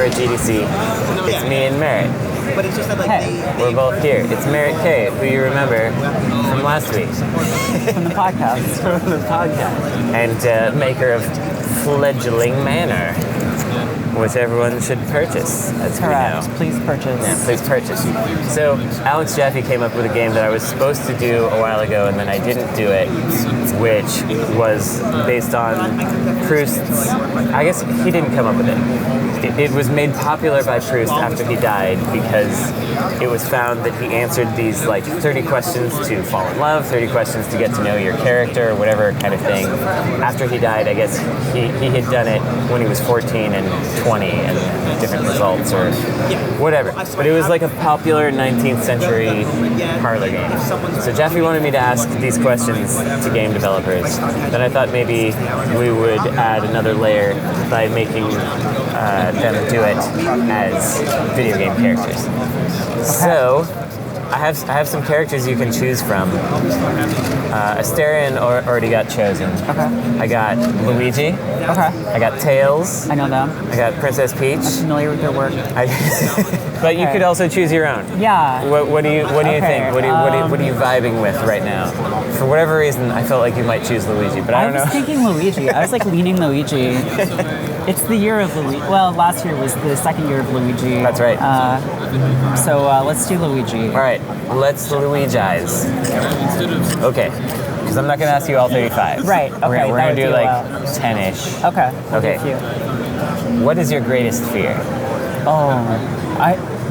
at GDC. It's me and Merritt. But it's just that, like, We're both here. It's Merritt K, who you remember from last week. From the podcast. From the podcast. And maker of Fledgling Manor, which everyone should purchase. That's correct. Please purchase. Yeah, please purchase. So Alex Jaffe came up with a game that I was supposed to do a while ago, and then I didn't do it, which was based on Proust's. I guess he didn't come up with it. It was made popular by Proust after he died because it was found that he answered these like 30 questions to fall in love, 30 questions to get to know your character, or whatever kind of thing. After he died, I guess he had done it when he was 14 and 20 and different results or whatever. But it was like a popular 19th century parlor game. So Jaffe wanted me to ask these questions to game developers. Then I thought maybe we would add another layer by making them do it as video game characters. So I have some characters you can choose from. Astarion already got chosen. Okay. I got Luigi. Okay. I got Tails. I know them. I got Princess Peach. I'm familiar with their work. But you could also choose your own. Yeah. What do you think? What are you vibing with right now? For whatever reason, I felt like you might choose Luigi, but I don't know. I was thinking Luigi. I was like leaning Luigi. It's the year of Luigi. Well, last year was the second year of Luigi. That's right. So let's do Luigi. All right, let's Luigi's. Okay, because I'm not going to ask you all 35. Right, okay. We're going to do like 10-ish. Okay. Okay. What is your greatest fear? Oh,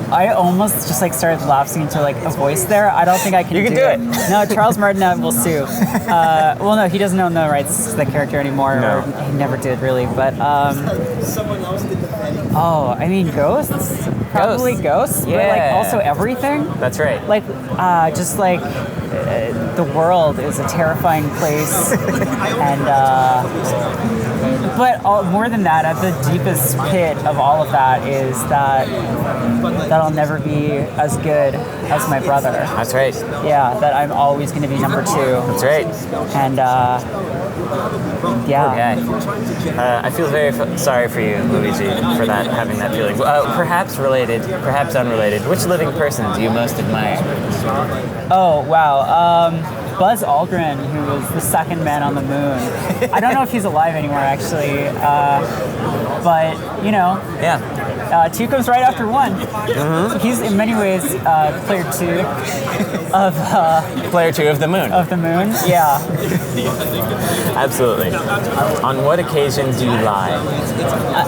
I almost just like started lapsing into like a voice there. I don't think I can You can do it. No, Charles Martinet will sue. Well, no, he doesn't own the rights to the character anymore. No. Or he never did really. But someone else did the petting. oh, I mean ghosts. Probably ghosts. Yeah. But like also everything. That's right. Like just like the world is a terrifying place, and but more than that, at the deepest pit of all of that is that I'll never be as good as my brother. That's right. Yeah, that I'm always going to be number 2. That's right. And yeah. Okay. I feel very sorry for you, Luigi, for having that feeling. Perhaps related, perhaps unrelated. Which living person do you most admire? Oh, wow. Buzz Aldrin, who was the second man on the moon. I don't know if he's alive anymore, actually. But, you know. Yeah. 2 comes right after 1. Mm-hmm. He's in many ways player 2 of player 2 of the moon. Of the moon, yeah. Absolutely. On what occasion do you lie?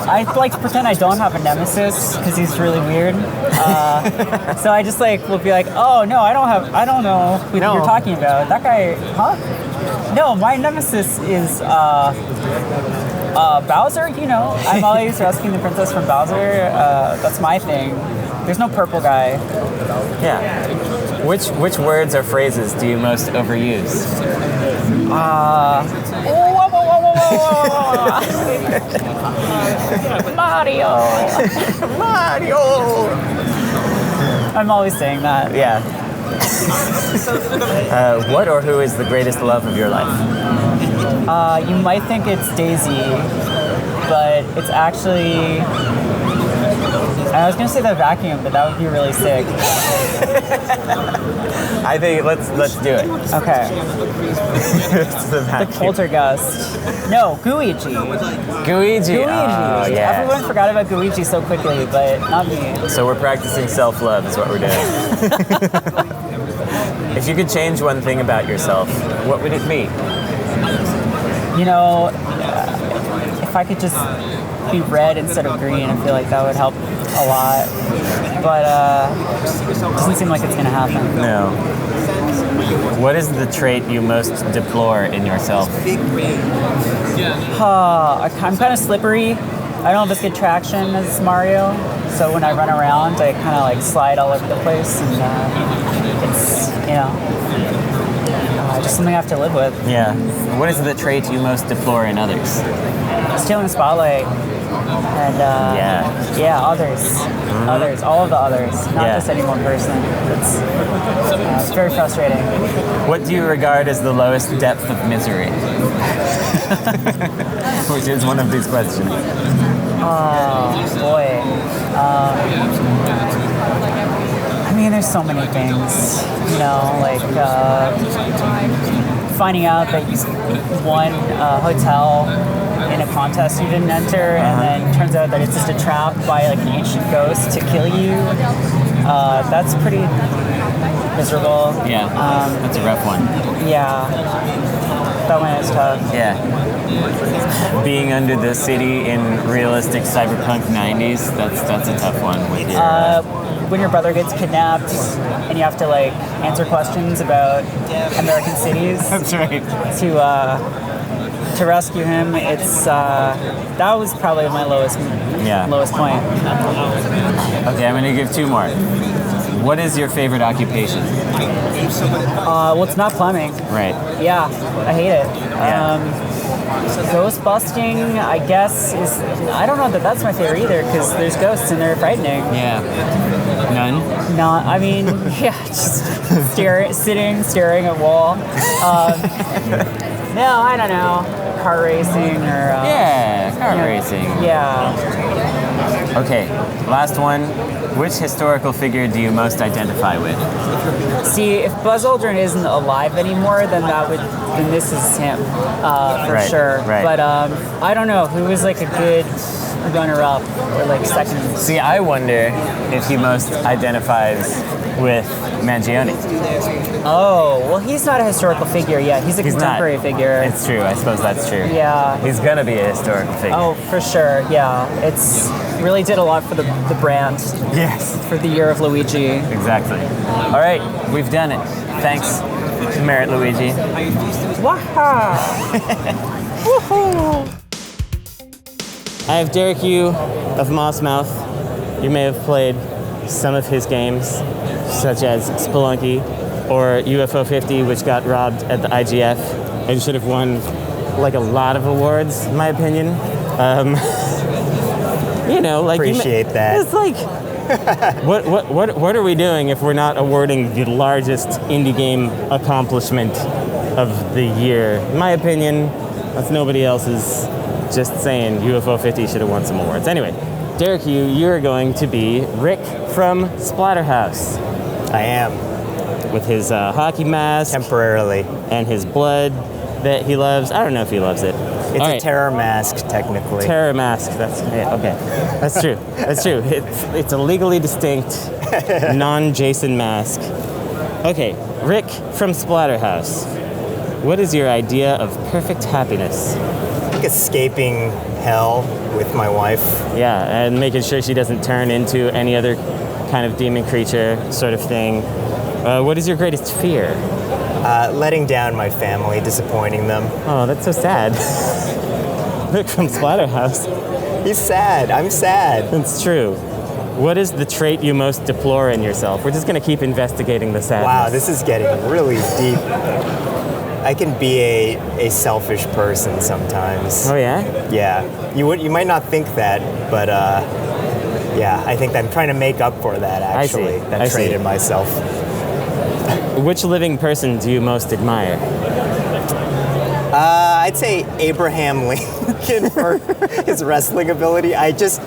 I like to pretend I don't have a nemesis because he's really weird. So I just like will be like, oh no, I don't know who you're talking about. That guy, huh? No, my nemesis is Bowser, you know. I'm always rescuing the princess from Bowser. That's my thing. There's no purple guy. Yeah. Which words or phrases do you most overuse? Mario! Mario! I'm always saying that. Yeah. What or who is the greatest love of your life? You might think it's Daisy, but it's actually... I was gonna say the vacuum, but that would be really sick. I think let's do it. Okay. the poltergust. No, Guigi. Guigi. Oh, yeah. Everyone forgot about Guigi so quickly, but not me. So we're practicing self-love is what we're doing. If you could change one thing about yourself, what would it be? You know, if I could just be red instead of green, I feel like that would help a lot. But it doesn't seem like it's going to happen. No. What is the trait you most deplore in yourself? I'm kind of slippery. I don't have as good traction as Mario. So when I run around, I kind of like slide all over the place. And it's, you know, just something I have to live with. Yeah. What is the trait you most deplore in others? Stealing the spotlight. And others, all of the others, not just any one person. It's very frustrating. What do you regard as the lowest depth of misery? Which is one of these questions. Oh boy. there's so many things, like finding out that you won a hotel in a contest you didn't enter, and then turns out that it's just a trap by like an ancient ghost to kill you. That's pretty miserable. Yeah, that's a rough one. Yeah, that one is tough. Yeah. Being under the city in realistic cyberpunk 90s, that's a tough one with your... when your brother gets kidnapped and you have to like answer questions about American cities. That's right. To rescue him, it's that was probably my lowest point. Okay, I'm gonna give 2 more. What is your favorite occupation? Well, it's not plumbing. Right. Yeah, I hate it. Yeah. Ghost busting, I guess, I don't know that that's my favorite either, because there's ghosts and they're frightening. Yeah. None? Just staring at wall. No, I don't know. Car racing or... car racing. Yeah. Okay, last one. Which historical figure do you most identify with? See, if Buzz Aldrin isn't alive anymore, then this is him, for sure. Right. But I don't know who was like a good runner-up or like second. See, I wonder if he most identifies with Mangione. Oh, well, he's not a historical figure yet. He's a contemporary figure. It's true. I suppose that's true. Yeah. He's gonna be a historical figure. Oh, for sure. Yeah. It's really did a lot for the brand. Yes. For the year of Luigi. Exactly. All right, we've done it. Thanks, Merritt Luigi. Waha! Woohoo! I have Derek Yu of Mossmouth. You may have played some of his games, such as Spelunky or UFO 50, which got robbed at the IGF and should have won like a lot of awards, in my opinion. Appreciate that. It's like, what are we doing if we're not awarding the largest indie game accomplishment of the year? In my opinion, that's nobody else's. Just saying, UFO 50 should have won some awards. Anyway, Derek, you're going to be Rick from Splatterhouse. I am. With his hockey mask. Temporarily. And his blood that he loves. I don't know if he loves it. It's a terror mask, technically. Terror mask. Okay. That's true. That's true. It's a legally distinct, non-Jason mask. Okay, Rick from Splatterhouse. What is your idea of perfect happiness? Escaping hell with my wife. Yeah, and making sure she doesn't turn into any other kind of demon creature sort of thing. What is your greatest fear? Letting down my family, disappointing them. Oh, that's so sad. Rick from Splatterhouse. He's sad. I'm sad. That's true. What is the trait you most deplore in yourself? We're just going to keep investigating the sadness. Wow, this is getting really deep. I can be a selfish person sometimes. Oh yeah? Yeah. You might not think that, but yeah, I think I'm trying to make up for that actually. That trait in myself. Which living person do you most admire? I'd say Abraham Lincoln for his wrestling ability. I just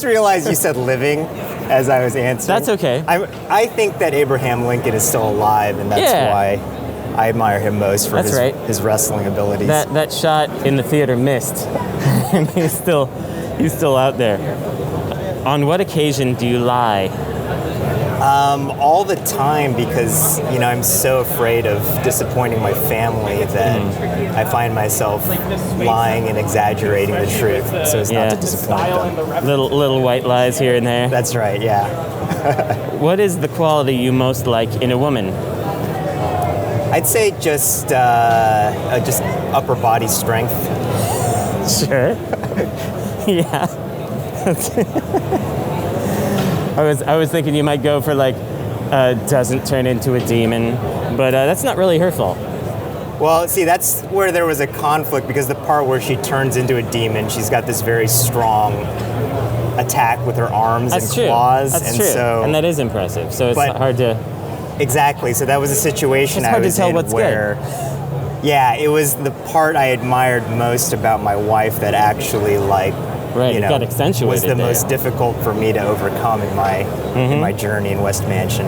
realized you said living as I was answering. That's okay. I think that Abraham Lincoln is still alive, and that's why I admire him most for his wrestling abilities. That shot in the theater missed, and he's still out there. On what occasion do you lie? All the time, because I'm so afraid of disappointing my family that I find myself lying and exaggerating the truth so as not to disappoint them. Little white lies here and there. That's right. Yeah. What is the quality you most like in a woman? I'd say just upper body strength. Sure. Yeah. I was thinking you might go for like doesn't turn into a demon, but that's not really her fault. Well, see, that's where there was a conflict, because the part where she turns into a demon, she's got this very strong attack with her arms and claws. That's true. And that is impressive. So it's hard to... Exactly. So that was a situation I was in where... Yeah, it was the part I admired most about my wife that actually, Right, it got accentuated was the there. most difficult for me to overcome in my journey in West Mansion.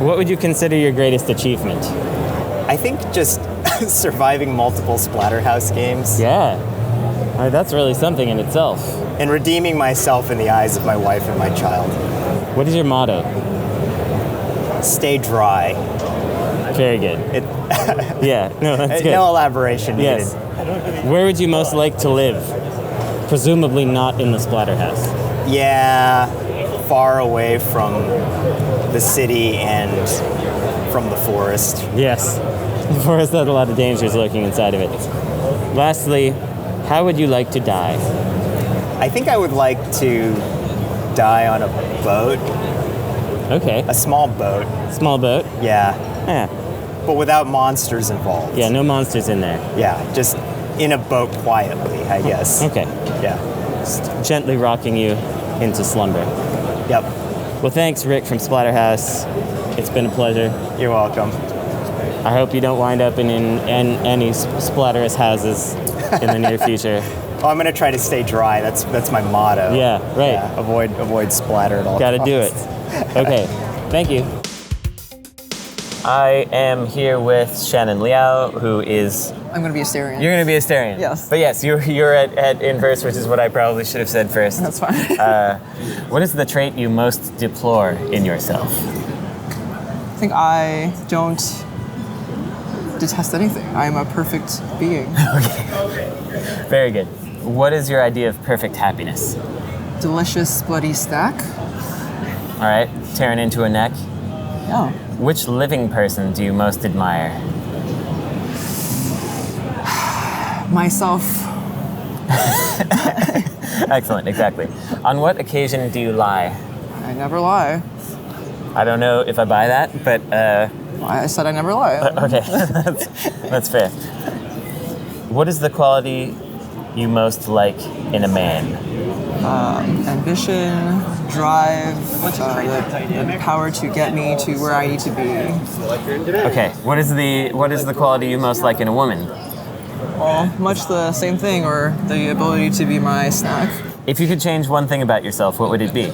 What would you consider your greatest achievement? I think just surviving multiple Splatterhouse games Yeah. That's really something in itself. and redeeming myself in the eyes of my wife and my child. What is your motto? Stay dry. Very good. Yeah, no, that's good. No elaboration needed. Yes. Where would you most like to live? Presumably not in the Splatterhouse. Yeah, far away from the city and from the forest. Yes. The forest has a lot of dangers lurking inside of it. Lastly, how would you like to die? I think I would like to die on a boat, Okay. a small boat. Small boat. Yeah, Yeah. but without monsters involved. Yeah, no monsters in there. Yeah, just in a boat quietly, I guess. Okay. Yeah. Just gently rocking you into slumber. Yep. Well, thanks, Rick from Splatterhouse. It's been a pleasure. You're welcome. I hope you don't wind up in any Splatterous houses in the near future. Oh, I'm gonna try to stay dry. That's my motto. Yeah, right. Yeah, avoid splatter at all. Gotta do it. Okay, thank you. I am here with Shannon Liao, who is... I'm going to be Astarion. You're going to be Astarion. Yes. But yes, you're at inverse, which is what I probably should have said first. That's fine. What is the trait you most deplore in yourself? I think I don't detest anything. I am a perfect being. Very good. What is your idea of perfect happiness? Delicious bloody stack. All right, tearing into a neck. Oh. Which living person do you most admire? Myself. Excellent, exactly. On what occasion do you lie? I never lie. I don't know if I buy that, but I said I never lie. okay, that's fair. What is the quality you most like in a man? Ambition, drive, the power to get me to where I need to be. Okay, what is the quality you most like in a woman? Well, much the same thing, or the ability to be my snack. If you could change one thing about yourself, what would it be?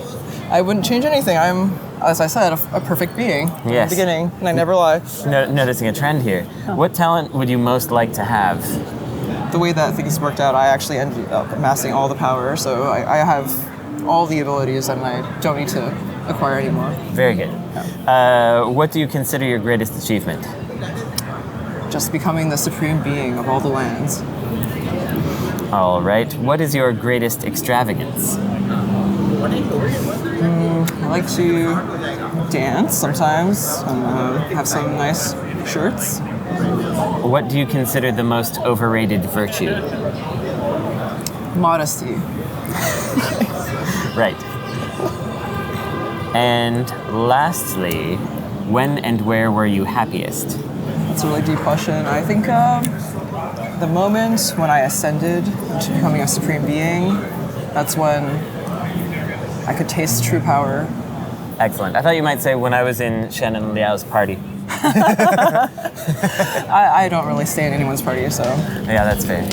I wouldn't change anything. I'm, as I said, a perfect being from Yes. the beginning, and I never lie. Noticing a trend here. What talent would you most like to have? The way that things worked out, I actually ended up amassing all the power, so I have all the abilities and I don't need to acquire anymore. Very good. What do you consider your greatest achievement? Just becoming the supreme being of all the lands. All right. What is your greatest extravagance? I like to dance sometimes and have some nice shirts. What do you consider the most overrated virtue? Modesty. Right. And lastly, when and where were you happiest? That's a really deep question. I think the moment when I ascended to becoming a supreme being, that's when I could taste true power. Excellent. I thought you might say when I was in Shannon Liao's party. I don't really stay in anyone's party, so. Yeah, that's fair.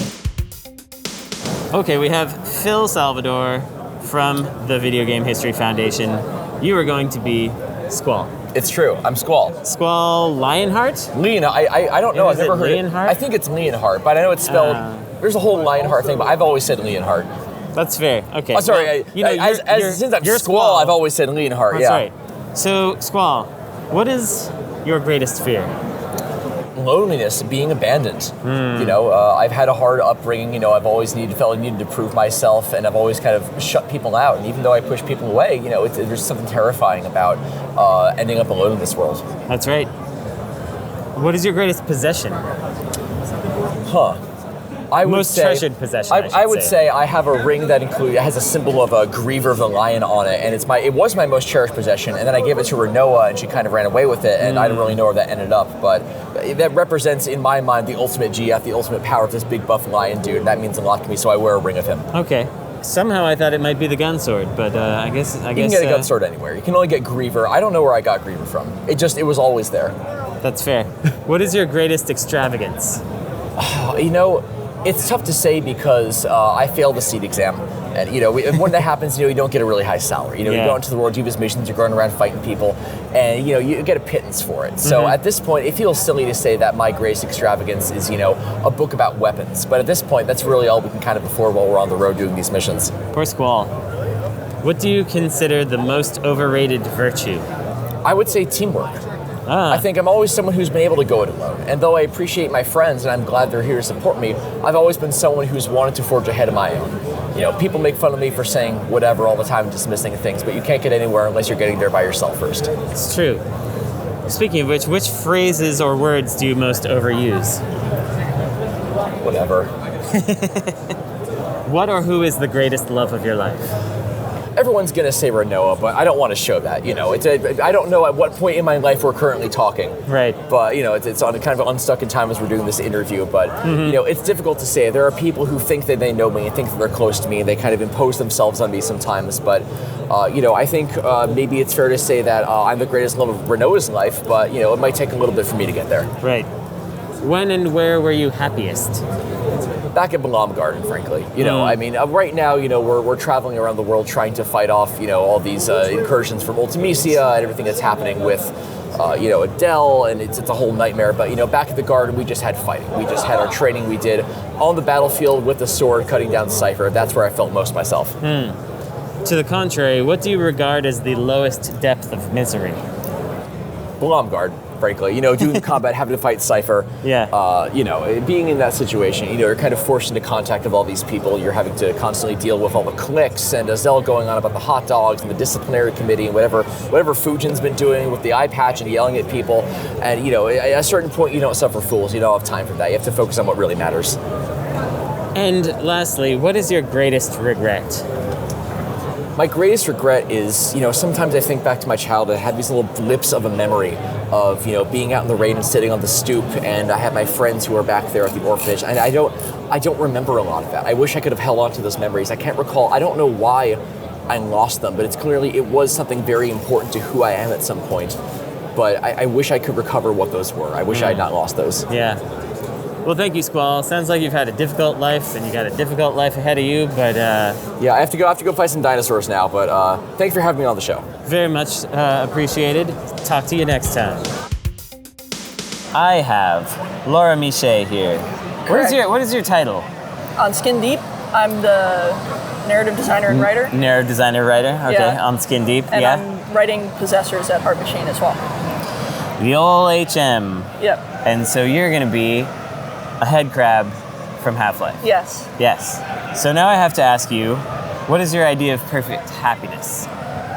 Okay, we have Phil Salvador from the Video Game History Foundation. You are going to be Squall. It's true. I'm Squall. Squall Leonhart? I don't know. Is I've never it heard Leonhart? it. I think it's Leonhart, but I know it's spelled. There's a whole Lionheart thing, but I've always said Leonhart. That's fair. Okay. Oh, sorry. Well, Since I'm you're Squall, I've always said Leonhart. That's yeah. right. So, Squall, what is your greatest fear? Loneliness, being abandoned. You know, I've had a hard upbringing. You know, I've always felt I needed to prove myself, and I've always kind of shut people out. And even though I push people away, you know, there's something terrifying about ending up alone in this world. That's right. What is your greatest possession? I would Most say, treasured possession, I would say I have a ring that has a symbol of a Griever of the Lion on it, and it was my most cherished possession. And then I gave it to Renoa, and she kind of ran away with it, and I don't really know where that ended up. But that represents, in my mind, the ultimate GF, the ultimate power of this big buff lion dude. That means a lot to me, so I wear a ring of him. Okay. Somehow I thought it might be the gun sword, but I guess You can get a gun sword anywhere. You can only get Griever. I don't know where I got Griever from. It was always there. That's fair. What is your greatest extravagance? You know, it's tough to say because I failed the seat exam. And when that happens, you don't get a really high salary. You go into the world, do these missions, you're going around fighting people, and you get a pittance for it. So at this point, it feels silly to say that my greatest extravagance is a book about weapons. But at this point, that's really all we can kind of afford while we're on the road doing these missions. Poor Squall. What do you consider the most overrated virtue? I would say teamwork. I think I'm always someone who's been able to go it alone. And though I appreciate my friends and I'm glad they're here to support me, I've always been someone who's wanted to forge ahead of my own. People make fun of me for saying whatever all the time, dismissing things, but you can't get anywhere unless you're getting there by yourself first. It's true. Speaking of which phrases or words do you most overuse? Whatever. What or who is the greatest love of your life? Everyone's going to say Renoa, but I don't want to show that. I don't know at what point in my life we're currently talking. Right. But, it's on kind of unstuck in time as we're doing this interview. But, it's difficult to say. There are people who think that they know me and think that they're close to me, and they kind of impose themselves on me sometimes. But, I think maybe it's fair to say that I'm the greatest love of Renoa's life, but, it might take a little bit for me to get there. Right. When and where were you happiest? Back at Balam Garden, frankly. Right now, we're traveling around the world trying to fight off, all these incursions from Ultimecia and everything that's happening with, Adele, and it's a whole nightmare. But, back at the garden, we just had fighting. We just had our training we did on the battlefield with the sword, cutting down Cypher. That's where I felt most myself. To the contrary, what do you regard as the lowest depth of misery? Balam Garden. Frankly, doing the combat, having to fight Cypher, being in that situation, you're kind of forced into contact with all these people. You're having to constantly deal with all the cliques and Azelle going on about the hot dogs and the disciplinary committee and whatever Fujin's been doing with the eye patch and yelling at people. And, at a certain point, you don't suffer fools. You don't have time for that. You have to focus on what really matters. And lastly, what is your greatest regret? My greatest regret is, sometimes I think back to my childhood. I had these little blips of a memory of, being out in the rain and sitting on the stoop, and I had my friends who were back there at the orphanage, and I don't remember a lot of that. I wish I could have held on to those memories. I can't recall. I don't know why I lost them, but it was something very important to who I am at some point. But I wish I could recover what those were. I wish I had not lost those. Yeah. Well, thank you, Squall. Sounds like you've had a difficult life, and you got a difficult life ahead of you. But yeah, I have to go fight some dinosaurs now. But thanks for having me on the show. Very much appreciated. Talk to you next time. I have Laura Michet here. What is your title? On Skin Deep, I'm the narrative designer and writer. Narrative designer, writer. Okay, Yeah. on Skin Deep. And yeah. I'm writing Possessors at Art Machine as well. The ol' HM. Yep. And so you're going to be a Headcrab from Half-Life. Yes. Yes. So now I have to ask you, what is your idea of perfect happiness?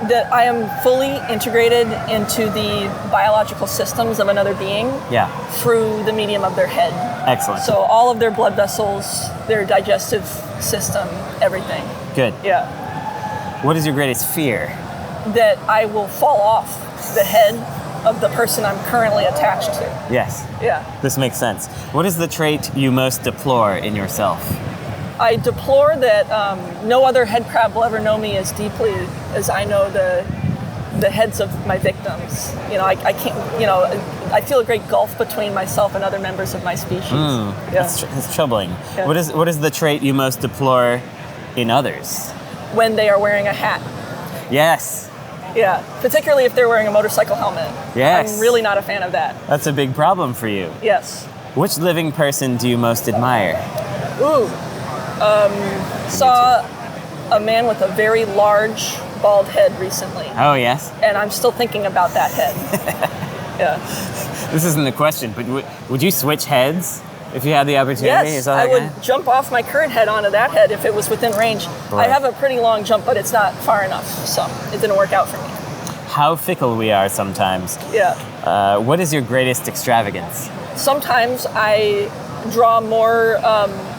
That I am fully integrated into the biological systems of another being Yeah. through the medium of their head. Excellent. So all of their blood vessels, their digestive system, everything. Good. Yeah. What is your greatest fear? That I will fall off the head of the person I'm currently attached to. Yes. Yeah. This makes sense. What is the trait you most deplore in yourself? I deplore that no other headcrab will ever know me as deeply as I know the heads of my victims. I can't, I feel a great gulf between myself and other members of my species. Yeah. That's troubling. Yeah. What is the trait you most deplore in others? When they are wearing a hat. Yes. Yeah, particularly if they're wearing a motorcycle helmet. Yes. I'm really not a fan of that. That's a big problem for you. Yes. Which living person do you most admire? Ooh. Saw a man with a very large bald head recently. Oh, yes? And I'm still thinking about that head. Yeah. This isn't a question, but would you switch heads if you had the opportunity? Yes, I would jump off my current head onto that head if it was within range. Right. I have a pretty long jump, but it's not far enough, so it didn't work out for me. How fickle we are sometimes. Yeah. What is your greatest extravagance? Sometimes I draw more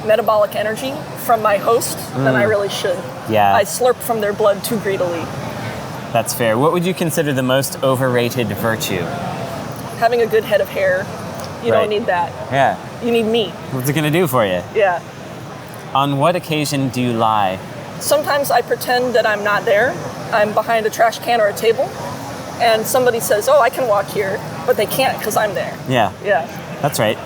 metabolic energy from my host than I really should. Yeah. I slurp from their blood too greedily. That's fair. What would you consider the most overrated virtue? Having a good head of hair, you Right. don't need that. Yeah. You need me. What's it gonna do for you? Yeah. On what occasion do you lie? Sometimes I pretend that I'm not there. I'm behind a trash can or a table, and somebody says, "Oh, I can walk here," but they can't because I'm there. Yeah. Yeah. That's right.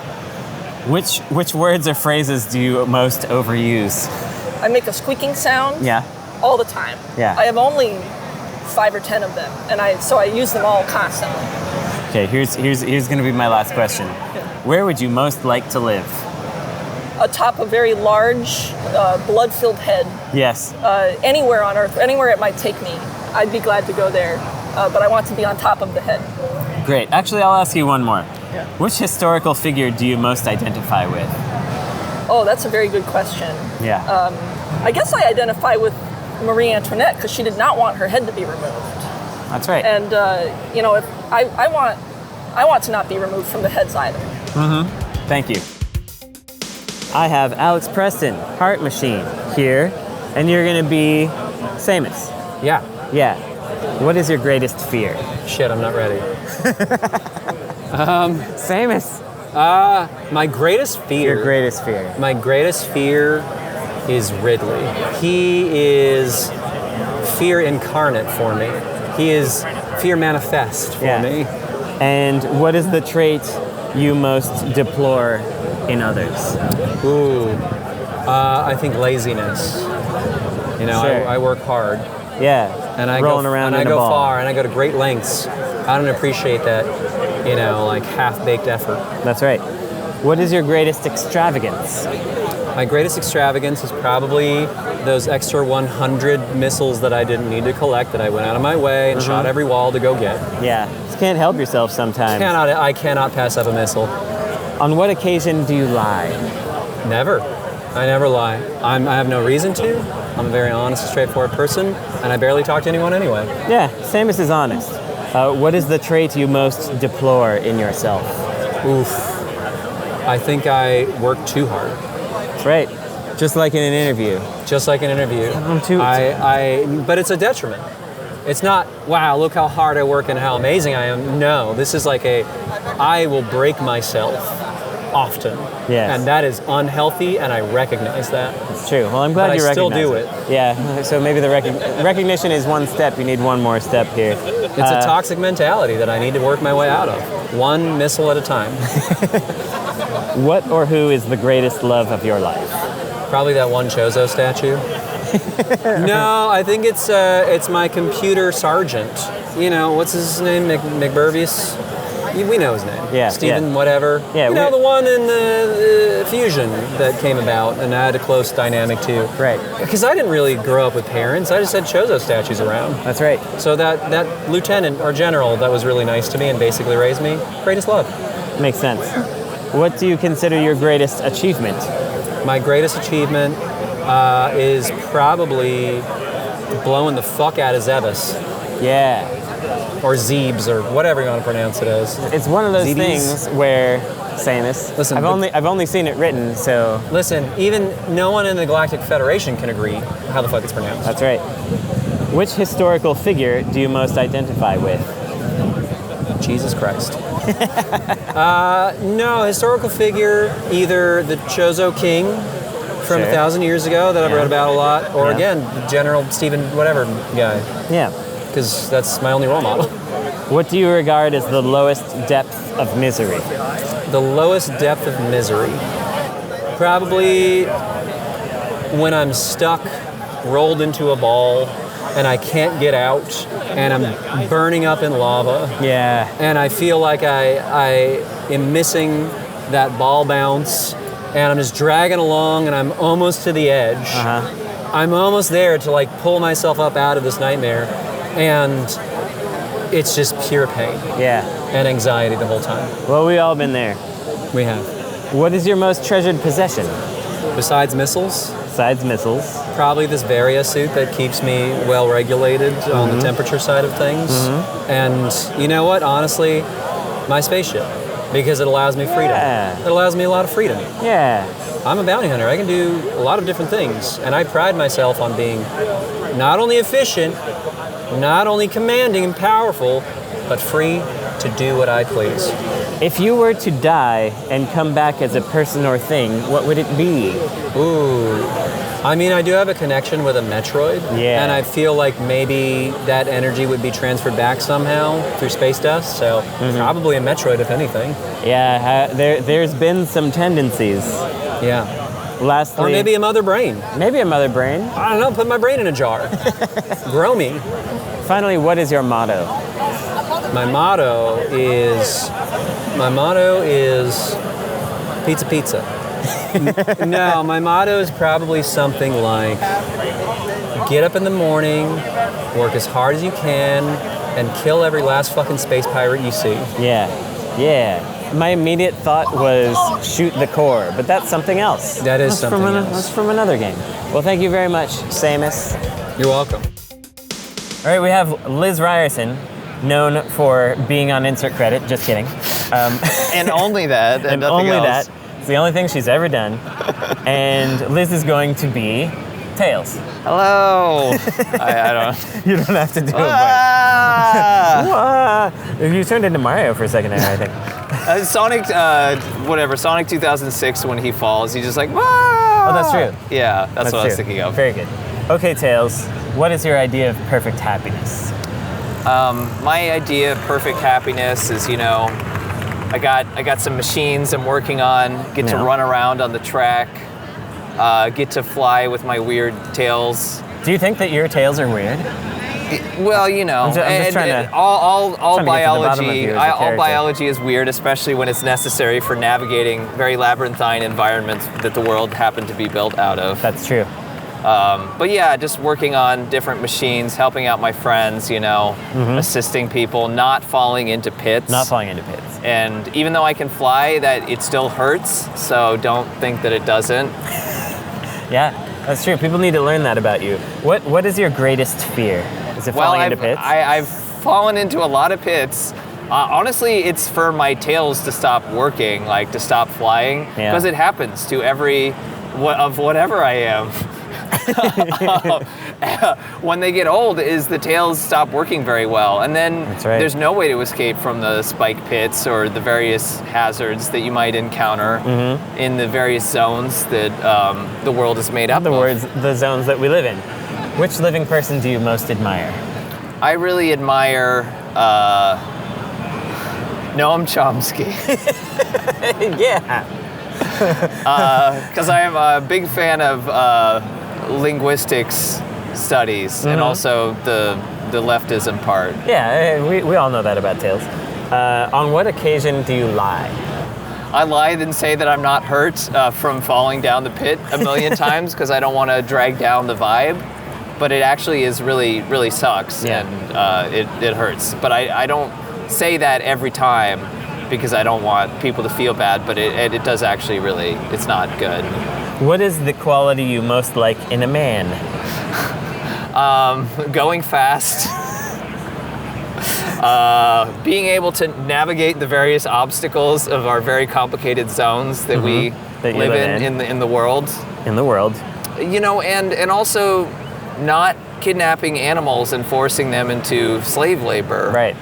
Which words or phrases do you most overuse? I make a squeaking sound Yeah. all the time. Yeah. I have only 5 or 10 of them, and so I use them all constantly. Okay, here's going to be my last question. Where would you most like to live? Atop a very large, blood-filled head. Yes. Anywhere on Earth, anywhere it might take me, I'd be glad to go there. But I want to be on top of the head. Great. Actually, I'll ask you one more. Yeah. Which historical figure do you most identify with? Oh, that's a very good question. Yeah. I guess I identify with Marie Antoinette because she did not want her head to be removed. That's right. And if I want to not be removed from the heads either. Thank you. I have Alex Preston, Heart Machine, here, and you're going to be Samus. Yeah. Yeah. What is your greatest fear? Shit, I'm not ready. Samus. My greatest fear. Your greatest fear. My greatest fear is Ridley. He is fear incarnate for me. He is fear manifest for me. And what is the trait you most deplore in others? Ooh, I think laziness. You know, Sure. I work hard. Yeah. And I rolling go, around and in I a go ball. far, and I go to great lengths. I don't appreciate that, like half-baked effort. That's right. What is your greatest extravagance? My greatest extravagance is probably those extra 100 missiles that I didn't need to collect that I went out of my way and shot every wall to go get. Yeah. Just can't help yourself sometimes. I cannot pass up a missile. On what occasion do you lie? Never. I never lie. I have no reason to. I'm a very honest, straightforward person, and I barely talk to anyone anyway. Yeah, Samus is honest. What is the trait you most deplore in yourself? Oof. I think I work too hard. That's right. Just like in an interview. Just like an interview. But it's a detriment. It's not, wow, look how hard I work and how amazing I am. No, this is like I will break myself often. Yes. And that is unhealthy, and I recognize that. It's true. Well, I'm glad But you I still recognize do it. Yeah, so maybe the recognition is one step. You need one more step here. It's a toxic mentality that I need to work my way out of. One missile at a time. What or who is the greatest love of your life? Probably that one Chozo statue. No, I think it's my computer sergeant. You know, what's his name? McBurbius? We know his name. Yeah. Stephen whatever. Yeah, you know, the one in the Fusion that came about and I had a close dynamic too. Right. Because I didn't really grow up with parents. I just had Chozo statues around. That's right. So that lieutenant or general that was really nice to me and basically raised me, greatest love. Makes sense. What do you consider your greatest achievement? My greatest achievement is probably blowing the fuck out of Zebus. Yeah. Or Zebes, or whatever you want to pronounce it as. It's one of those Zebes? things where, Samus, Listen, I've only seen it written, so... Listen, even no one in the Galactic Federation can agree how the fuck it's pronounced. That's right. Which historical figure do you most identify with? Jesus Christ. No, historical figure, either the Chozo King from 1,000 years ago that I've read about a lot, or again, General Stephen whatever guy. Yeah. Because that's my only role model. What do you regard as the lowest depth of misery? The lowest depth of misery. Probably when I'm stuck, rolled into a ball, and I can't get out, and I'm burning up in lava. Yeah. And I feel like I am missing that ball bounce, and I'm just dragging along, and I'm almost to the edge. I'm almost there to like pull myself up out of this nightmare, and it's just pure pain. Yeah. And anxiety the whole time. Well, we've all been there. We have. What is your most treasured possession? Besides missiles? Besides missiles. Probably this Varia suit that keeps me well regulated on the temperature side of things. And you know what? Honestly, my spaceship. Because it allows me freedom. Yeah. It allows me a lot of freedom. Yeah. I'm a bounty hunter. I can do a lot of different things. And I pride myself on being not only efficient, not only commanding and powerful, but free to do what I please. If you were to die and come back as a person or thing, what would it be? Ooh. I mean, I do have a connection with a Metroid. Yeah. And I feel like maybe that energy would be transferred back somehow through space dust. So probably a Metroid, if anything. Yeah, there's been some tendencies. Yeah. Lastly, Or maybe a mother brain. maybe a mother brain. I don't know, put my brain in a jar. Grow me. Finally, what is your motto? My motto is pizza pizza. No, my motto is probably something like get up in the morning, work as hard as you can, and kill every last fucking space pirate you see. Yeah. My immediate thought was shoot the core, but that's something else. That is something else. That's from another game. Well, thank you very much, Samus. You're welcome. All right, we have Liz Ryerson, known for being on insert credit. Just kidding. And only that, and nothing only else. that. It's the only thing she's ever done. And Liz is going to be Tails. Hello. I don't. You don't have to do Ah! it. You turned into Mario for a second there, I think. Sonic, Sonic 2006 when he falls, he's just like, Wah! Oh, that's true. Yeah, that's what I was true. thinking of. Very good. Okay, Tails, what is your idea of perfect happiness? My idea of perfect happiness is, I got some machines I'm working on, get to Yeah. run around on the track, get to fly with my weird tails. Do you think that your tails are weird? Well, I'm just trying to all trying to get to the bottom of you as a all character. biology is weird, especially when it's necessary for navigating very labyrinthine environments that the world happened to be built out of. That's true. But yeah, just working on different machines, helping out my friends, assisting people, not falling into pits. Not falling into pits. And even though I can fly, that it still hurts. So don't think that it doesn't. Yeah, that's true. People need to learn that about you. What is your greatest fear? Is it falling into pits? I've fallen into a lot of pits. Honestly, it's for my tails to stop working, like to stop flying, Yeah. because it happens to every whatever I am. When they get old, is the tails stop working very well, and then That's right. there's no way to escape from the spike pits or the various hazards that you might encounter in the various zones that the world is made up of. The zones that we live in. Which living person do you most admire? I really admire Noam Chomsky. Yeah. Because I am a big fan of linguistics studies and also the leftism part. Yeah, we all know that about Tails. On what occasion do you lie? I lied and say that I'm not hurt from falling down the pit a million times because I don't want to drag down the vibe. But it actually is really, really sucks, Yeah. and it hurts. But I don't say that every time because I don't want people to feel bad, but it does actually really, it's not good. What is the quality you most like in a man? Going fast, being able to navigate the various obstacles of our very complicated zones that we That you live live in the world. In the world. And also not kidnapping animals and forcing them into slave labor. Right.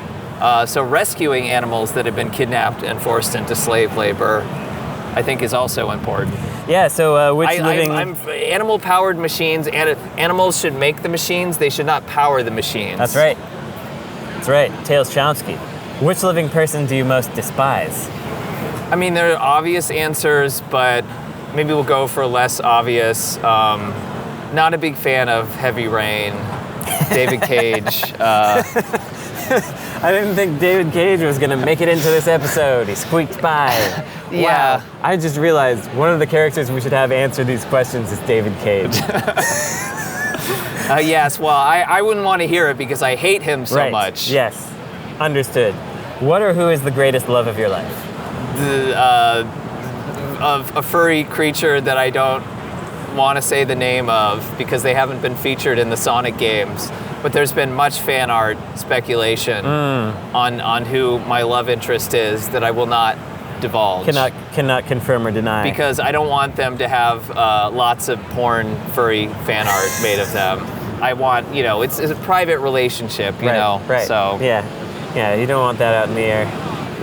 So rescuing animals that have been kidnapped and forced into slave labor, I think, is also important. Yeah, so which living... I'm animal-powered machines, and animals should make the machines, they should not power the machines. That's right. That's right. Tails Chomsky. Which living person do you most despise? I mean, there are obvious answers, but maybe we'll go for less obvious. Not a big fan of Heavy Rain, David Cage. I didn't think David Cage was going to make it into this episode. He squeaked by. Yeah. Wow. I just realized one of the characters we should have answer these questions is David Cage. Yes, well, I wouldn't want to hear it because I hate him so Right. much. Yes. Understood. What or who is the greatest love of your life? Of a furry creature that I don't want to say the name of because they haven't been featured in the Sonic games. But there's been much fan art speculation on who my love interest is that I will not divulge. Cannot confirm or deny. Because I don't want them to have lots of porn furry fan art made of them. I want, it's a private relationship, you know. Right. So Yeah, you don't want that out in the air.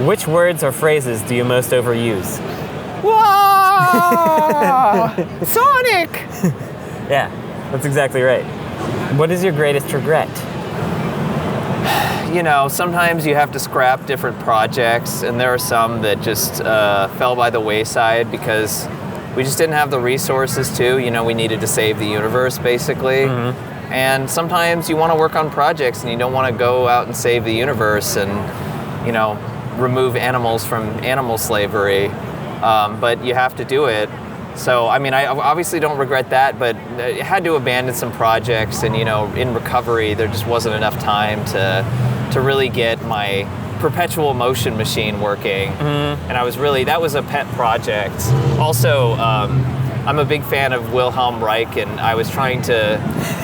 Which words or phrases do you most overuse? Whoa! Sonic! Yeah, that's exactly right. What is your greatest regret? Sometimes you have to scrap different projects, and there are some that just fell by the wayside because we just didn't have the resources to. We needed to save the universe, basically. And sometimes you want to work on projects and you don't want to go out and save the universe and, remove animals from animal slavery. But you have to do it. So, I obviously don't regret that, but I had to abandon some projects, and, in recovery, there just wasn't enough time to really get my perpetual motion machine working. And that was a pet project. Also, I'm a big fan of Wilhelm Reich, and I was trying to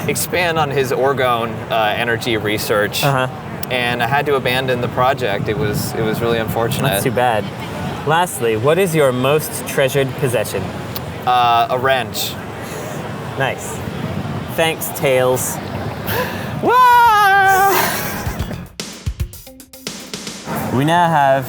expand on his orgone energy research, and I had to abandon the project. It was really unfortunate. That's too bad. Lastly, what is your most treasured possession? A wrench. Nice. Thanks, Tails. We now have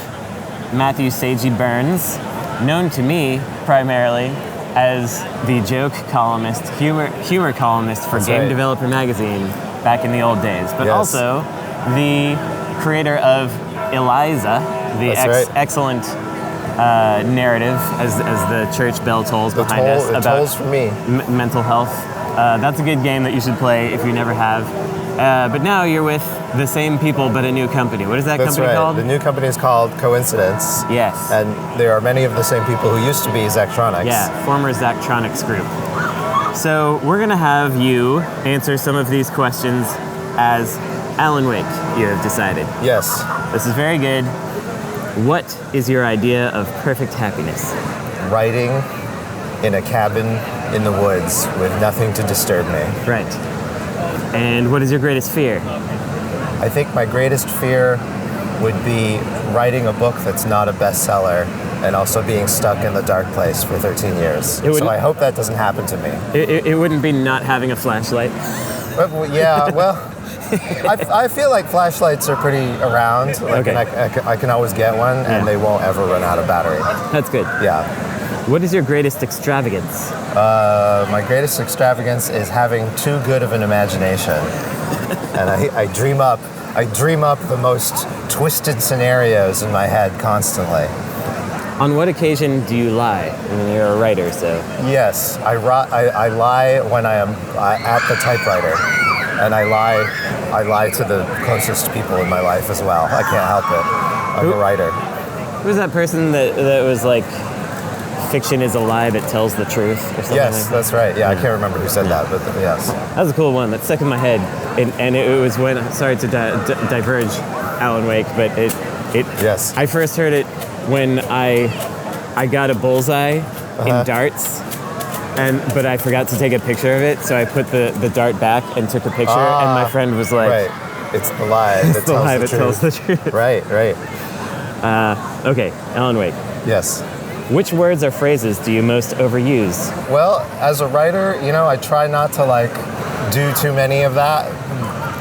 Matthew Sagey Burns, known to me primarily as the joke columnist, humor columnist for Game Developer Magazine back in the old days, but also the creator of Eliza, the excellent narrative as the church bell tolls behind us about tolls for me. Mental health. That's a good game that you should play if you never have. But now you're with the same people but a new company. What is that company called? The new company is called Coincidence. Yes. And there are many of the same people who used to be Zachtronics. Yeah, former Zachtronics group. So we're going to have you answer some of these questions as Alan Wake, you have decided. Yes. This is very good. What is your idea of perfect happiness? Writing in a cabin in the woods with nothing to disturb me. Right. And what is your greatest fear? I think my greatest fear would be writing a book that's not a bestseller and also being stuck in the dark place for 13 years. So I hope that doesn't happen to me. It wouldn't be not having a flashlight? I feel like flashlights are pretty around. And I can always get one, and they won't ever run out of battery. That's good. Yeah. What is your greatest extravagance? My greatest extravagance is having too good of an imagination, and I dream up the most twisted scenarios in my head constantly. On what occasion do you lie? I mean, you're a writer, so. Yes, I lie when I am at the typewriter, and I lie to the closest people in my life as well. I can't help it. I'm a writer. Who's that person that was like, fiction is a lie that tells the truth, or something? Yes, that's right. Yeah, I can't remember who said that, but yes. That was a cool one. That stuck in my head, and it was when. Sorry to diverge, Alan Wake, but it. Yes. I first heard it when I got a bullseye in darts, but I forgot to take a picture of it, so I put the dart back and took a picture, and my friend was like, "Right, it's the lie that tells the truth." Right. Okay, Alan Wake. Yes. Which words or phrases do you most overuse? Well, as a writer, I try not to do too many of that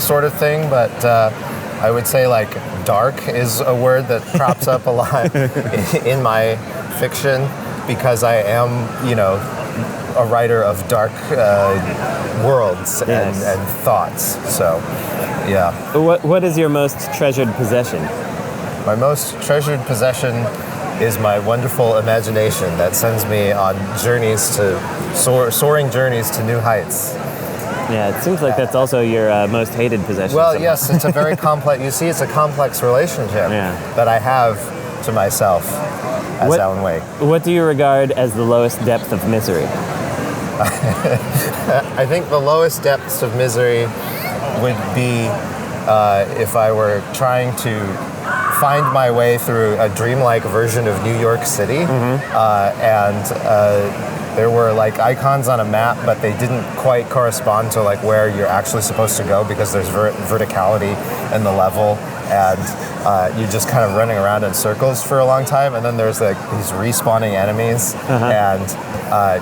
sort of thing, but I would say dark is a word that crops up a lot in my fiction because I am, a writer of dark worlds and thoughts. So, yeah. What is your most treasured possession? My most treasured possession is my wonderful imagination that sends me on journeys to soaring journeys to new heights. Yeah, it seems like that's also your most hated possession. Well, somehow. yes, it's a very complex. You see, it's a complex relationship that I have to myself as Alan Wake. What do you regard as the lowest depth of misery? I think the lowest depths of misery would be if I were trying to find my way through a dreamlike version of New York City, and there were icons on a map, but they didn't quite correspond to where you're actually supposed to go because there's verticality in the level, and you're just kind of running around in circles for a long time, and then there's these respawning enemies, and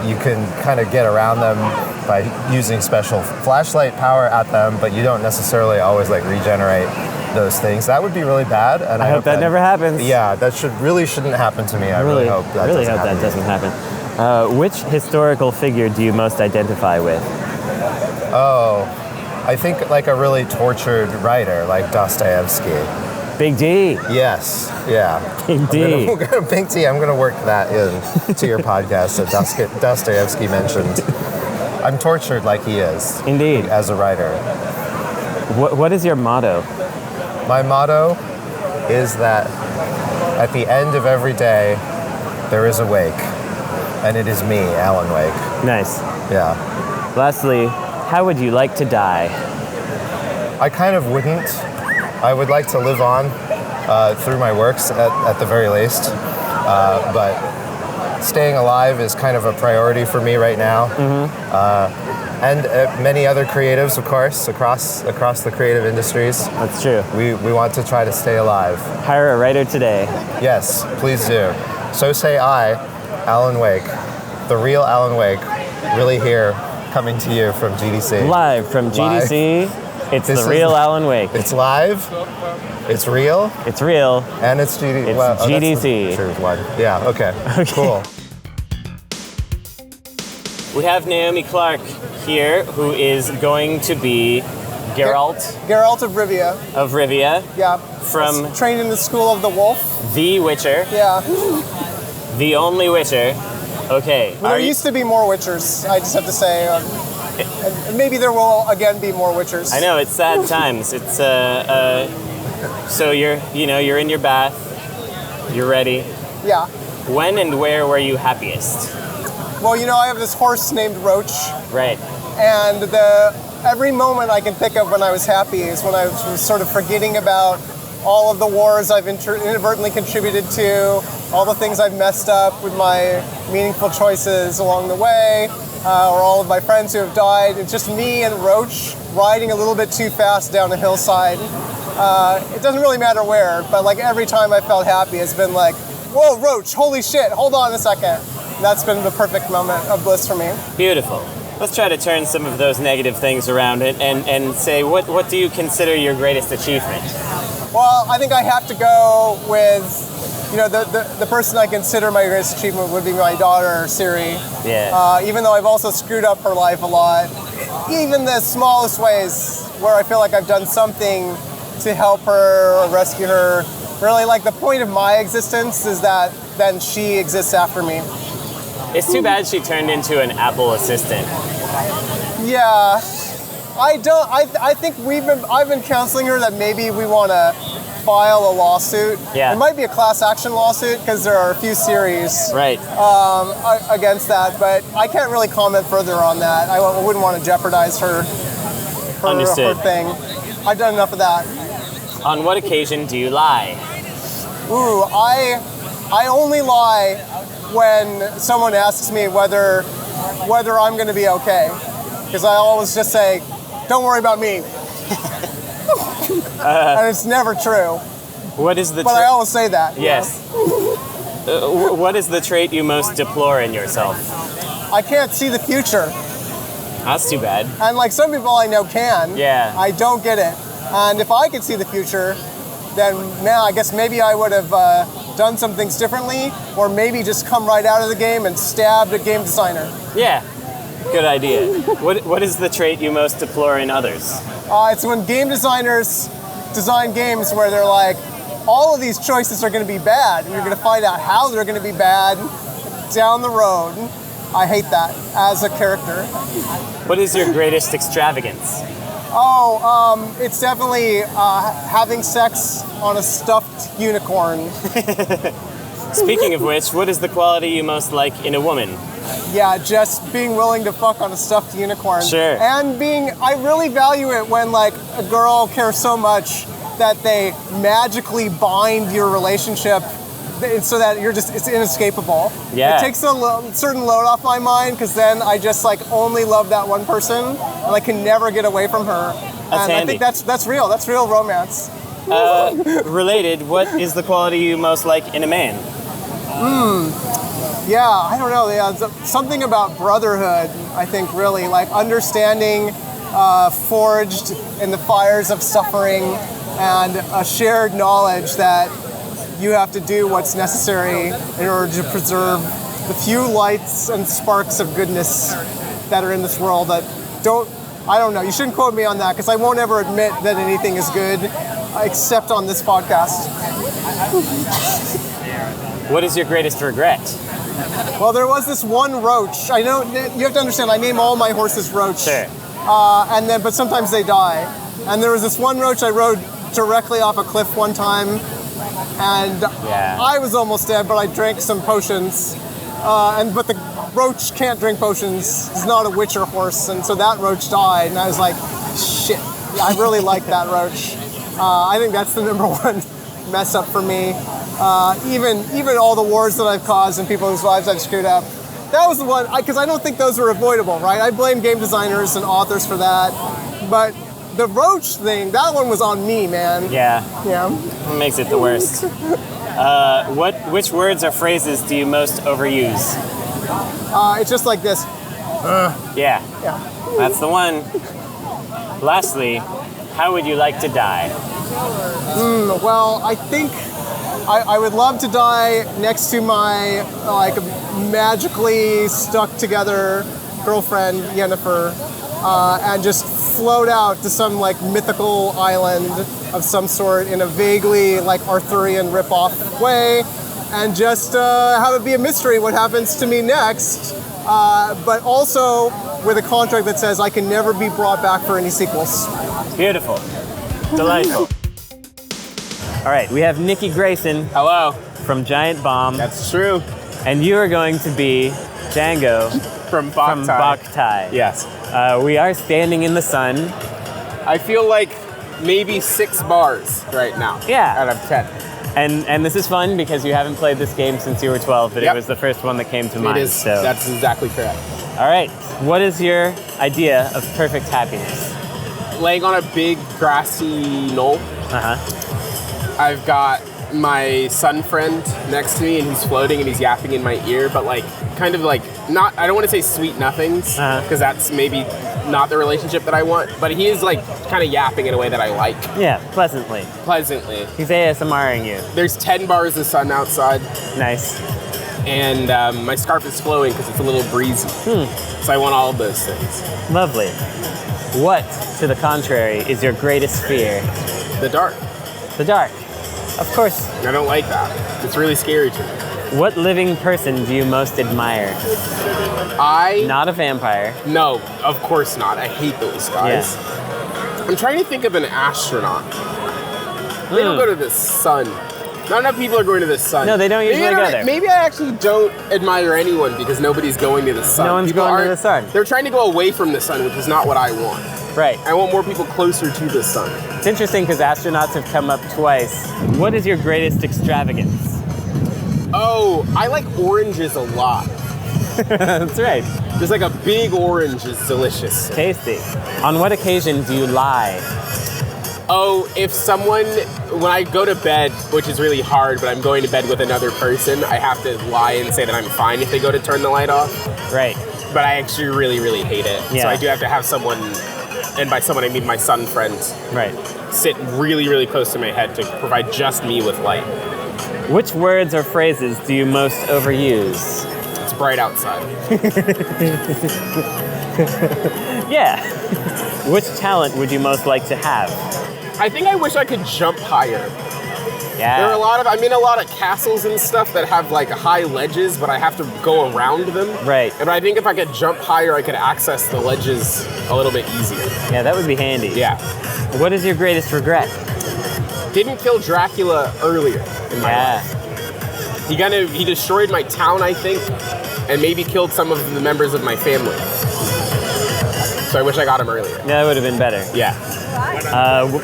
you can kind of get around them by using special flashlight power at them, but you don't necessarily always regenerate those things. That would be really bad, and I hope that never happens. Yeah, that shouldn't happen to me. I really hope that doesn't happen. Which historical figure do you most identify with? Oh, I think a really tortured writer like Dostoevsky. Big D. Yes, yeah. Big D. Big D, I'm going to work that in to your podcast that Dostoevsky mentioned. I'm tortured like he is. Indeed. As a writer. What is your motto? My motto is that at the end of every day, there is a wake. And it is me, Alan Wake. Nice. Yeah. Lastly, how would you like to die? I kind of wouldn't. I would like to live on through my works at the very least. But staying alive is kind of a priority for me right now. And many other creatives, of course, across the creative industries. That's true. We want to try to stay alive. Hire a writer today. Yes, please do. So say I, Alan Wake, the real Alan Wake, really here, coming to you from GDC. Live from GDC, it's the real Alan Wake. It's live, it's real. It's real. And it's GDC. It's well, GDC. True one. Yeah, okay. Cool. We have Naomi Clark here, who is going to be Geralt Geralt of Rivia. of Rivia. Yeah. From trained in the school of the wolf. The Witcher. Yeah. The only Witcher. Okay. Well, there used to be more Witchers, I just have to say. And maybe there will again be more Witchers. I know, it's sad times. It's so you're in your bath, you're ready. Yeah. When and where were you happiest? Well, I have this horse named Roach. Right. And every moment I can think of when I was happy is when I was sort of forgetting about all of the wars I've inadvertently contributed to, all the things I've messed up with my meaningful choices along the way, or all of my friends who have died. It's just me and Roach riding a little bit too fast down a hillside. It doesn't really matter where, but like every time I felt happy, it's been like, whoa, Roach, holy shit, hold on a second. That's been the perfect moment of bliss for me. Beautiful. Let's try to turn some of those negative things around and say, what do you consider your greatest achievement? Well, I think I have to go with, the person I consider my greatest achievement would be my daughter, Siri. Yeah. Even though I've also screwed up her life a lot, even the smallest ways where I feel like I've done something to help her or rescue her. Really, like the point of my existence is that then she exists after me. It's too bad she turned into an Apple assistant. Yeah. I think I've been counseling her that maybe we want to file a lawsuit. Yeah. It might be a class action lawsuit because there are a few series right. Against that, but I can't really comment further on that. I wouldn't want to jeopardize her thing. I've done enough of that. On what occasion do you lie? Ooh, I only lie when someone asks me whether I'm going to be okay. Because I always just say, don't worry about me. And it's never true. What is the But I always say that. Yes. What is the trait you most deplore in yourself? I can't see the future. That's too bad. And like some people I know can. Yeah. I don't get it. And if I could see the future, then now I guess maybe I would have done some things differently, or maybe just come right out of the game and stabbed a game designer. Yeah. Good idea. What is the trait you most deplore in others? It's when game designers design games where they're like, all of these choices are going to be bad, and you're going to find out how they're going to be bad down the road. I hate that as a character. What is your greatest extravagance? It's definitely having sex on a stuffed unicorn. Speaking of which, what is the quality you most like in a woman? Yeah, just being willing to fuck on a stuffed unicorn. Sure. And I really value it when like a girl cares so much that they magically bind your relationship so that it's inescapable. Yeah. It takes a certain load off my mind because then I just like only love that one person and I can never get away from her. That's handy. I think that's real. That's real romance. Related, what is the quality you most like in a man? Yeah, I don't know. Yeah, something about brotherhood, I think, really. Like understanding, forged in the fires of suffering, and a shared knowledge that you have to do what's necessary in order to preserve the few lights and sparks of goodness that are in this world that I don't know. You shouldn't quote me on that because I won't ever admit that anything is good. except on this podcast. What is your greatest regret? Well, there was this one roach. I know you have to understand. I name all my horses Roach. Sure. But sometimes they die. And there was this one roach I rode directly off a cliff one time, and I was almost dead, but I drank some potions. But the roach can't drink potions. He's not a witcher horse, and so that roach died. And I was like, shit. I really like that roach. I think that's the number one mess up for me. Even all the wars that I've caused and people whose lives I've screwed up. That was the one, because I don't think those were avoidable, right? I blame game designers and authors for that. But the roach thing, that one was on me, man. Yeah. Yeah. It makes it the worst. Which words or phrases do you most overuse? It's just like this. Yeah. That's the one. Lastly, how would you like to die? Well, I think I would love to die next to my magically stuck together girlfriend, Yennefer, and just float out to some mythical island of some sort in a vaguely Arthurian ripoff way, and just have it be a mystery what happens to me next, but also with a contract that says I can never be brought back for any sequels. Beautiful. Delightful. All right, we have Nikki Grayson. Hello. From Giant Bomb. That's true. And you are going to be Django from Boktai. Yes. We are standing in the sun. I feel like maybe 6 bars right now. Yeah. Out of 10. And this is fun because you haven't played this game since you were 12, but It was the first one that came to mind. It is. So. That's exactly correct. All right. What is your idea of perfect happiness? Laying on a big grassy knoll. I've got my sun friend next to me, and he's floating and he's yapping in my ear, but not, I don't want to say sweet nothings, because that's maybe not the relationship that I want, but he is kind of yapping in a way that I like. Yeah, pleasantly. He's ASMRing you. There's 10 bars of sun outside. Nice. And my scarf is flowing because it's a little breezy. So I want all of those things. Lovely. What, to the contrary, is your greatest fear? The dark. The dark. Of course. I don't like that. It's really scary to me. What living person do you most admire? Not a vampire. No, of course not. I hate those guys. Yeah. I'm trying to think of an astronaut. They don't go to the sun. Not enough people are going to the sun. No, they don't usually go there. Maybe I actually don't admire anyone because nobody's going to the sun. No one's going to the sun. They're trying to go away from the sun, which is not what I want. Right. I want more people closer to the sun. It's interesting because astronauts have come up twice. What is your greatest extravagance? Oh, I like oranges a lot. That's right. Just a big orange is delicious. Tasty. On what occasion do you lie? Oh, when I go to bed, which is really hard, but I'm going to bed with another person, I have to lie and say that I'm fine if they go to turn the light off. Right. But I actually really, really hate it. Yeah. So I do have to have someone, and by someone I mean my sun friend, sit really, really close to my head to provide just me with light. Which words or phrases do you most overuse? It's bright outside. Yeah. Which talent would you most like to have? I think I wish I could jump higher. Yeah. There are I'm in a lot of castles and stuff that have high ledges, but I have to go around them. Right. And I think if I could jump higher, I could access the ledges a little bit easier. Yeah, that would be handy. Yeah. What is your greatest regret? Didn't kill Dracula earlier in my life. He destroyed my town, I think, and maybe killed some of the members of my family. So I wish I got him earlier. Yeah, that would have been better. Yeah.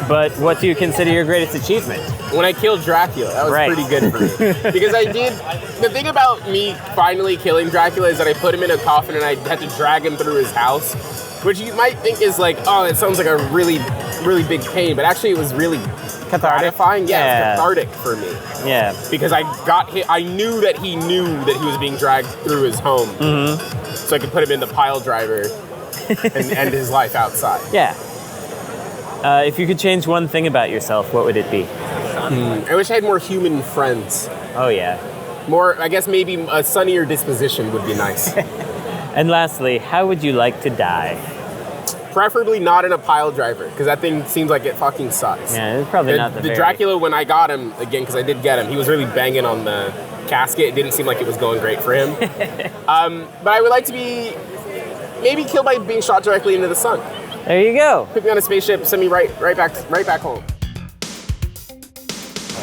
But what do you consider your greatest achievement? When I killed Dracula, that was pretty good for me. Because the thing about me finally killing Dracula is that I put him in a coffin and I had to drag him through his house, which you might think is it sounds like a really, really big pain, but actually it was really gratifying. Yeah, it was cathartic for me. Yeah. Because I knew that he knew that he was being dragged through his home. Mm-hmm. So I could put him in the pile driver and end his life outside. Yeah. If you could change one thing about yourself, what would it be? I wish I had more human friends. Oh, yeah. More, I guess maybe a sunnier disposition would be nice. And lastly, how would you like to die? preferably not in a pile driver, because that thing seems like it fucking sucks. Yeah, it's probably not the very... Dracula, when I got him, again, because I did get him, he was really banging on the casket. It didn't seem like it was going great for him. But I would like to be maybe killed by being shot directly into the sun. There you go. Put me on a spaceship, send me right back home.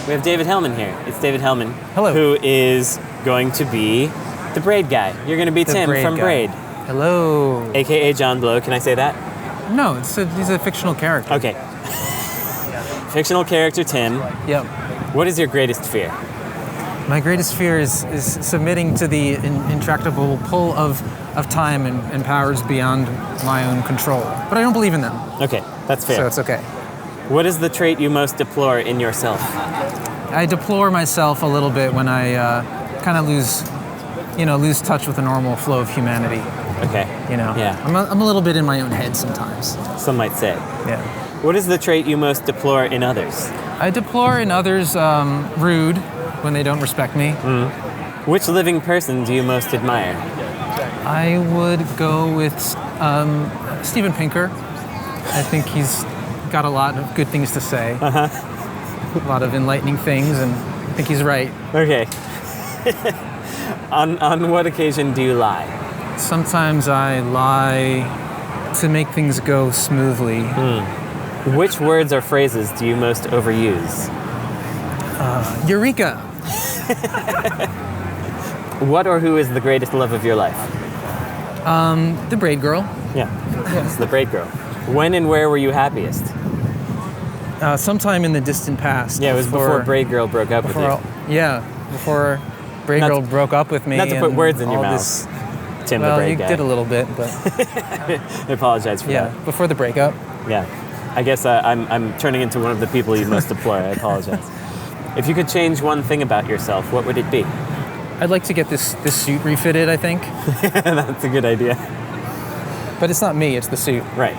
We have David Hellman here. It's David Hellman. Hello. Who is going to be the Braid guy. You're going to be Tim from Braid. Hello. AKA John Blow. Can I say that? No, he's a fictional character. Okay. Fictional character Tim. Yep. What is your greatest fear? My greatest fear is submitting to the intractable pull of time and powers beyond my own control. But I don't believe in them. Okay, that's fair. So it's okay. What is the trait you most deplore in yourself? I deplore myself a little bit when I kind of lose touch with the normal flow of humanity. Okay. Yeah. I'm a little bit in my own head sometimes. Some might say. Yeah. What is the trait you most deplore in others? I deplore in others rude when they don't respect me. Which living person do you most admire? I would go with Steven Pinker. I think he's got a lot of good things to say. A lot of enlightening things, and I think he's right. Okay. On what occasion do you lie? Sometimes I lie to make things go smoothly. Which words or phrases do you most overuse? Eureka! What or who is the greatest love of your life? The Braid Girl. Yeah, it's the Braid Girl. When and where were you happiest? Sometime in the distant past. Yeah, it was before Braid Girl broke up with you. Yeah, before Braid Girl broke up with me. Not to put words in your mouth, Tim, the Braid guy. Well, you did a little bit, but... I apologize for that. Yeah, before the breakup. Yeah. I guess I'm turning into one of the people you most deplore. I apologize. If you could change one thing about yourself, what would it be? I'd like to get this suit refitted, I think. That's a good idea. But it's not me, it's the suit. Right.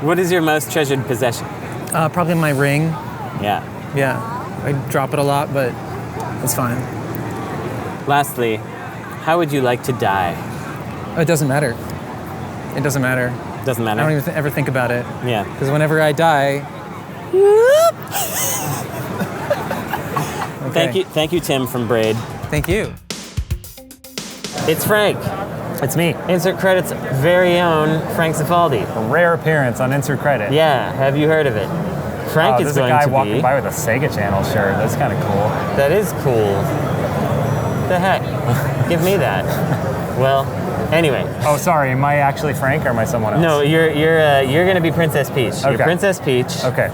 What is your most treasured possession? Probably my ring. Yeah. Yeah. I drop it a lot, but it's fine. Lastly, how would you like to die? It doesn't matter. It doesn't matter. Doesn't matter? I don't even ever think about it. Yeah. Because whenever I die... Okay. Thank you, Tim from Braid. Thank you. It's Frank. It's me. Insert Credits' very own Frank Cifaldi. A rare appearance on Insert Credit. Yeah, have you heard of it? Frank is going to be... There's a guy walking by with a Sega Channel shirt. That's kind of cool. That is cool. The heck? Give me that. Well, anyway. Oh, sorry. Am I actually Frank or am I someone else? No, you're going to be Princess Peach. Okay. You're Princess Peach. Okay.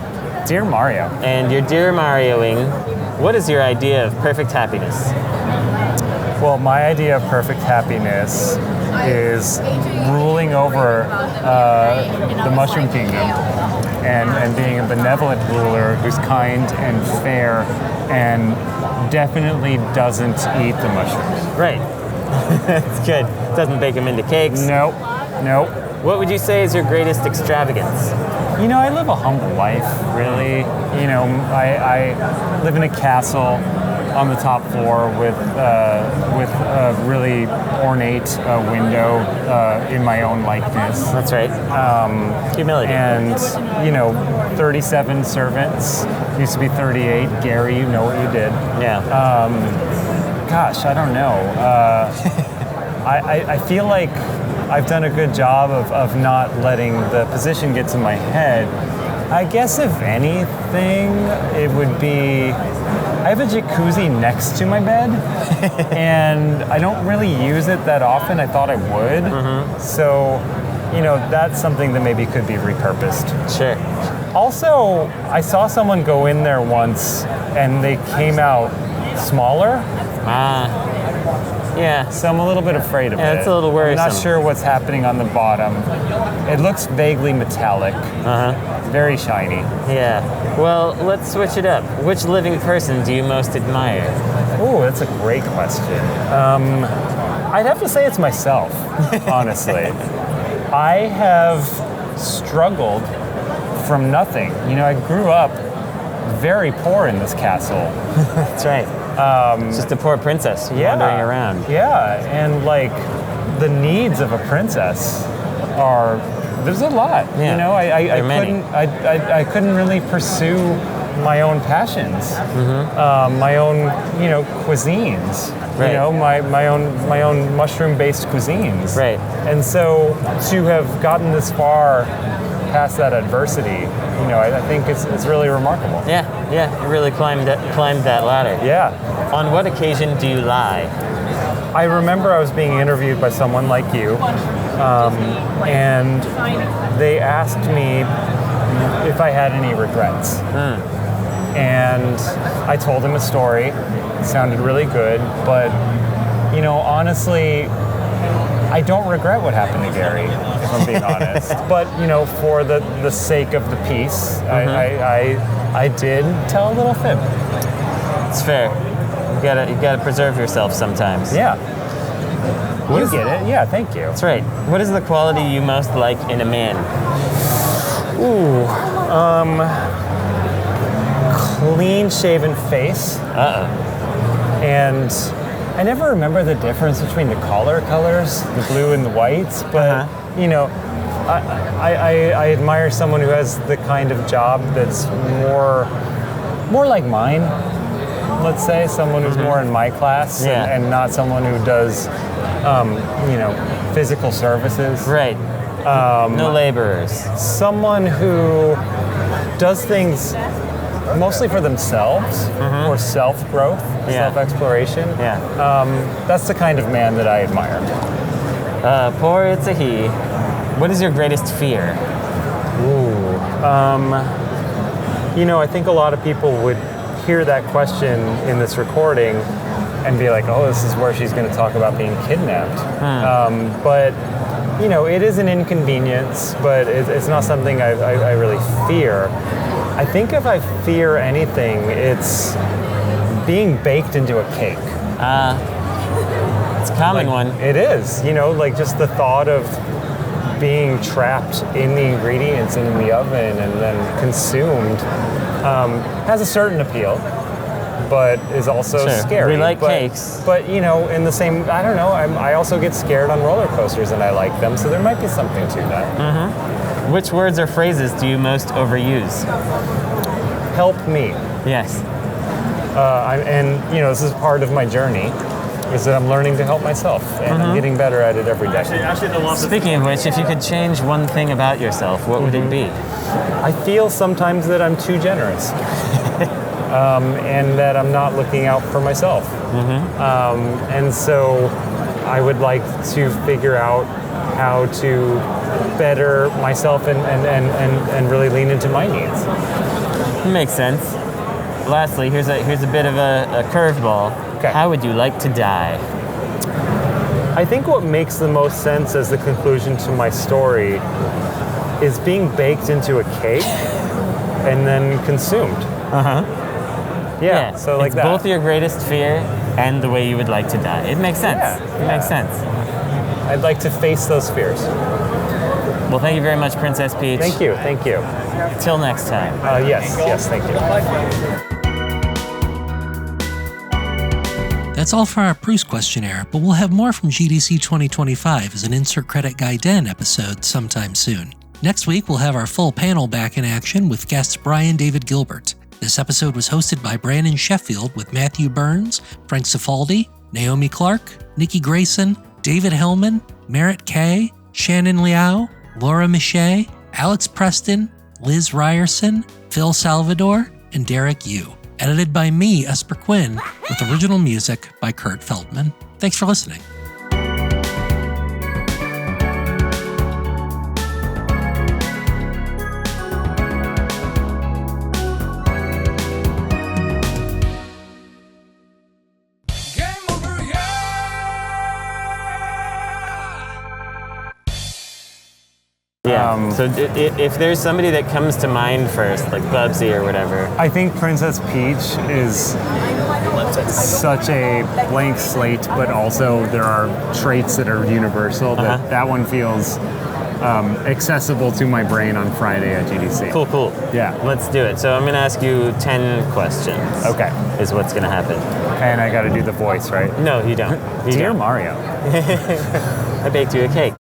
Dear Mario. And you're Dear Marioing. What is your idea of perfect happiness? Well, my idea of perfect happiness is ruling over the Mushroom Kingdom and being a benevolent ruler who's kind and fair and definitely doesn't eat the mushrooms. Right. That's good. Doesn't bake them into cakes. Nope. What would you say is your greatest extravagance? You know, I live a humble life, really. You know, I live in a castle on the top floor with a really ornate window in my own likeness. That's right. Humility. And, 37 servants. Used to be 38. Gary, you know what you did. Yeah. Gosh, I don't know. I feel like I've done a good job of not letting the position get to my head. I guess if anything, it would be, I have a jacuzzi next to my bed, and I don't really use it that often. I thought I would. Mm-hmm. So, that's something that maybe could be repurposed. Sure. Also, I saw someone go in there once, and they came out smaller. Yeah. So I'm a little bit afraid of it. Yeah, it's a little worrisome. I'm not sure what's happening on the bottom. It looks vaguely metallic. Very shiny. Yeah. Well, let's switch it up. Which living person do you most admire? Oh, that's a great question. I'd have to say it's myself, honestly. I have struggled from nothing. I grew up very poor in this castle. That's right. Just a poor princess wandering around. Yeah, and the needs of a princess are, there's a lot. Yeah. You know, There are many. I couldn't really pursue my own passions, my own, you know, cuisines. Right. You know, my own mushroom-based cuisines. Right. And so to have gotten this far past that adversity, you know, I think it's really remarkable. Yeah, you really climbed that ladder. Yeah. On what occasion do you lie? I remember I was being interviewed by someone like you, and they asked me if I had any regrets. And I told them a story. It sounded really good, but, you know, honestly, I don't regret what happened to Gary, if I'm being honest. But, you know, for the sake of the piece, I did tell a little fib. It's fair. You gotta preserve yourself sometimes. Yeah. You get it. Yeah, thank you. That's right. What is the quality you most like in a man? Clean-shaven face. And I never remember the difference between the collar colors, the blue and the whites, but you know, I admire someone who has the kind of job that's more like mine. Let's say someone who's more in my class, and not someone who does, you know, physical services. Right. No laborers. Someone who does things mostly for themselves or self-growth, self-exploration. Yeah. That's the kind of man that I admire. Poor it's a he. What is your greatest fear? You know, I think a lot of people would hear that question in this recording and be like, oh, this is where she's going to talk about being kidnapped. But, you know, it is an inconvenience, but it's not something I really fear. I think if I fear anything, it's being baked into a cake. It's a common one. It is. You know, like just the thought of being trapped in the ingredients in the oven and then consumed has a certain appeal, but is also scary. We like cakes. But, you know, in the same, I don't know, I also get scared on roller coasters and I like them, so there might be something to that. Which words or phrases do you most overuse? Help me. Yes. And, you know, this is part of my journey, is that I'm learning to help myself, and I'm getting better at it every day. Speaking of which, if you could change one thing about yourself, what would it be? I feel sometimes that I'm too generous. And that I'm not looking out for myself. And so I would like to figure out how to better myself and really lean into my needs. Makes sense. Lastly, here's a bit of a curveball. Okay. How would you like to die? I think what makes the most sense as the conclusion to my story is being baked into a cake and then consumed. Yeah, so like it's that. Both your greatest fear and the way you would like to die. It makes sense. It makes sense. I'd like to face those fears. Well, thank you very much, Princess Peach. Thank you. Till next time. Yes, thank you. That's all for our Proust Questionnaire, but we'll have more from GDC 2025 as an Insert Credit Guy Den episode sometime soon. Next week, we'll have our full panel back in action with guests Brian David Gilbert. This episode was hosted by Brandon Sheffield with Matthew Burns, Frank Cifaldi, Naomi Clark, Nikki Grayson, David Hellman, Merritt Kay, Shannon Liao, Laura Michet, Alex Preston, Liz Ryerson, Phil Salvador, and Derek Yu. Edited by me, Esper Quinn, with original music by Kurt Feldman. Thanks for listening. Yeah. So if there's somebody that comes to mind first, like Bubsy or whatever. I think Princess Peach is such a blank slate, but also there are traits that are universal. That one feels accessible to my brain on Friday at GDC. Cool. Yeah. Let's do it. So I'm going to ask you 10 questions. Okay. Is what's going to happen. And I got to do the voice, right? No, you don't. Dear Mario. I baked you a cake.